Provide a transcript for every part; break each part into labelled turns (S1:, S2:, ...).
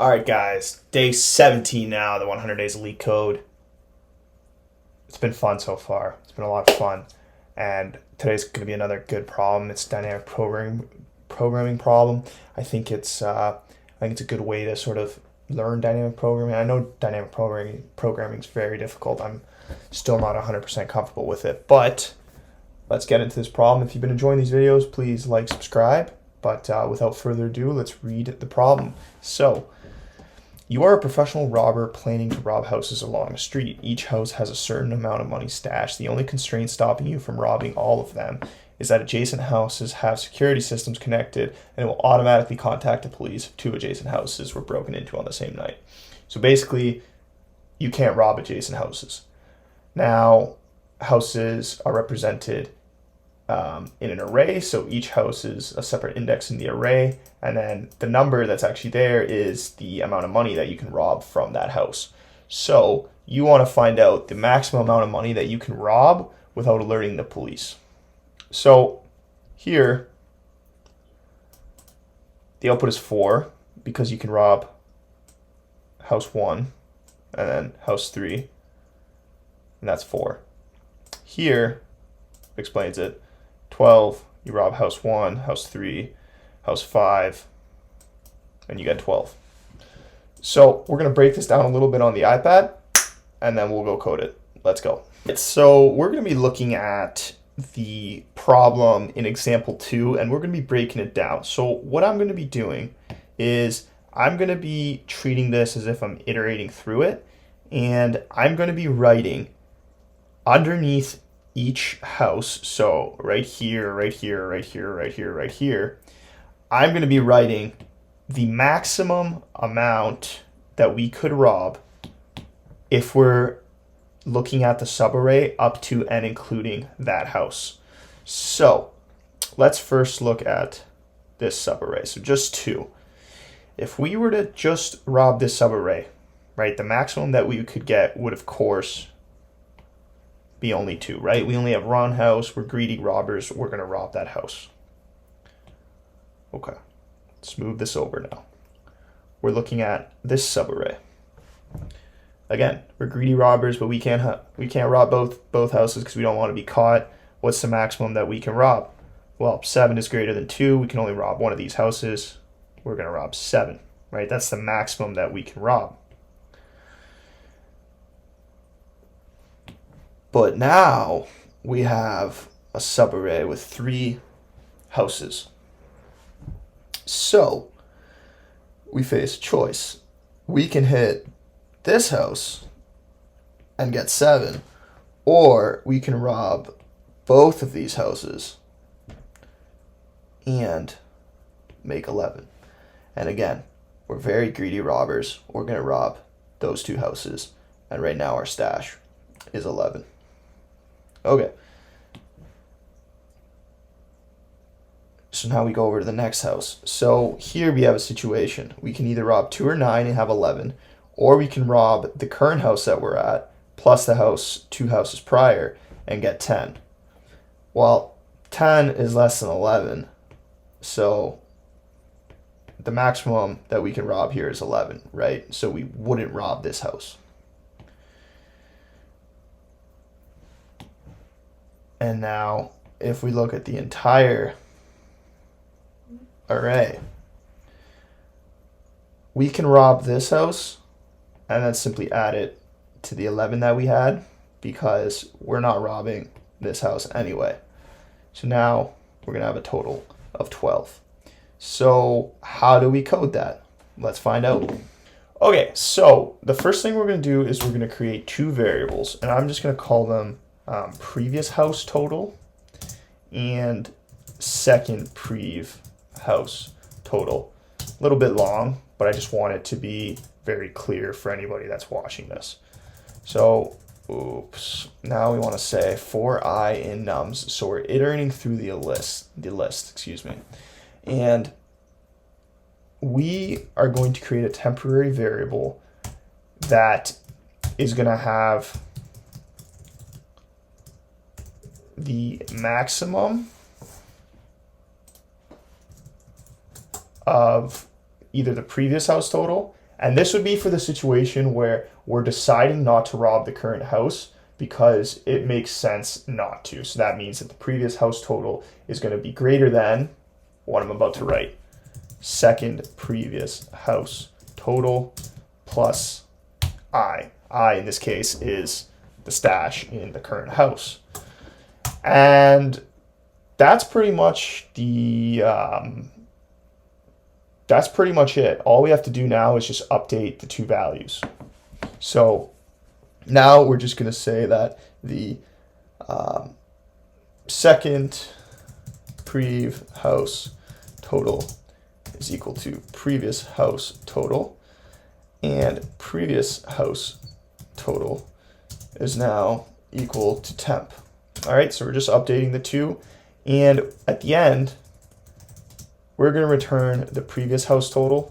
S1: All right, guys, day 17 now, the 100 Days of LeetCode. It's been fun so far. It's been a lot of fun. And today's going to be another good problem. It's dynamic programming problem. I think it's a good way to sort of learn dynamic programming. I know dynamic programming is very difficult. I'm still not 100% comfortable with it. But let's get into this problem. If you've been enjoying these videos, please like, subscribe. But without further ado, let's read the problem. So, you are a professional robber planning to rob houses along a street. Each house has a certain amount of money stashed. The only constraint stopping you from robbing all of them is that adjacent houses have security systems connected and it will automatically contact the police if two adjacent houses were broken into on the same night. So basically, you can't rob adjacent houses. Now, houses are represented in an array, so each house is a separate index in the array, and then the number that's actually there is the amount of money that you can rob from that house. So you want to find out the maximum amount of money that you can rob without alerting the police. So here, the output is 4 because you can rob house 1 and then house 3, and that's 4. Here explains it. 12, you rob house 1, house 3, house 5, and you get 12. So we're going to break this down a little bit on the iPad, and then we'll go code it. Let's go. So we're going to be looking at the problem in example 2, and we're going to be breaking it down. So what I'm going to be doing is I'm going to be treating this as if I'm iterating through it, and I'm going to be writing underneath each house, so right here, right here, right here, right here, right here, I'm going to be writing the maximum amount that we could rob if we're looking at the subarray up to and including that house. So let's first look at this subarray. So just 2. If we were to just rob this subarray, right, the maximum that we could get would, of course, be only 2, right? We only have one house. We're greedy robbers. We're going to rob that house. Okay, let's move this over now. We're looking at this subarray. Again, we're greedy robbers, but we can't rob both houses because we don't want to be caught. What's the maximum that we can rob? Well, 7 is greater than 2. We can only rob one of these houses. We're going to rob 7, right? That's the maximum that we can rob. But now we have a subarray with 3 houses. So we face a choice. We can hit this house and get 7, or we can rob both of these houses and make 11. And again, we're very greedy robbers. We're going to rob those 2 houses. And right now our stash is 11. Okay. So now we go over to the next house. So here we have a situation. We can either rob 2 or 9 and have 11, or we can rob the current house that we're at plus the house 2 houses prior and get 10. Well, 10 is less than 11, so the maximum that we can rob here is 11, right? So we wouldn't rob this house. And now, if we look at the entire array, we can rob this house and then simply add it to the 11 that we had because we're not robbing this house anyway. So now we're going to have a total of 12. So how do we code that? Let's find out. Okay, so the first thing we're going to do is we're going to create 2 variables, and I'm just going to call them previous house total and second prev house total. A little bit long, but I just want it to be very clear for anybody that's watching this. So, now we want to say for I in nums. So we're iterating through the list, and we are going to create a temporary variable that is going to have the maximum of either the previous house total And this would be for the situation where we're deciding not to rob the current house because it makes sense not to. So that means that the previous house total is going to be greater than what I'm about to write. Second previous house total plus I. I, in this case, is the stash in the current house. And that's pretty much that's pretty much it. All we have to do now is just update the two values. So now we're just going to say that the second prev house total is equal to previous house total, and previous house total is now equal to temp. All right, so we're just updating the two, and at the end, we're going to return the previous house total,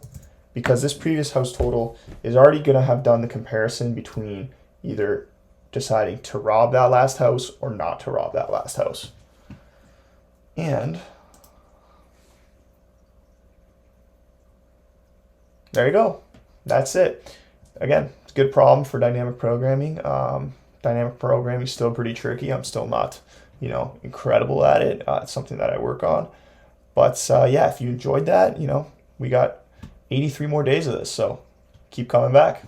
S1: because this previous house total is already going to have done the comparison between either deciding to rob that last house or not to rob that last house. And there you go. That's it. Again, it's a good problem for dynamic programming. Dynamic programming is still pretty tricky. I'm still not, incredible at it. It's something that I work on. But yeah, if you enjoyed that, we got 83 more days of this, so keep coming back.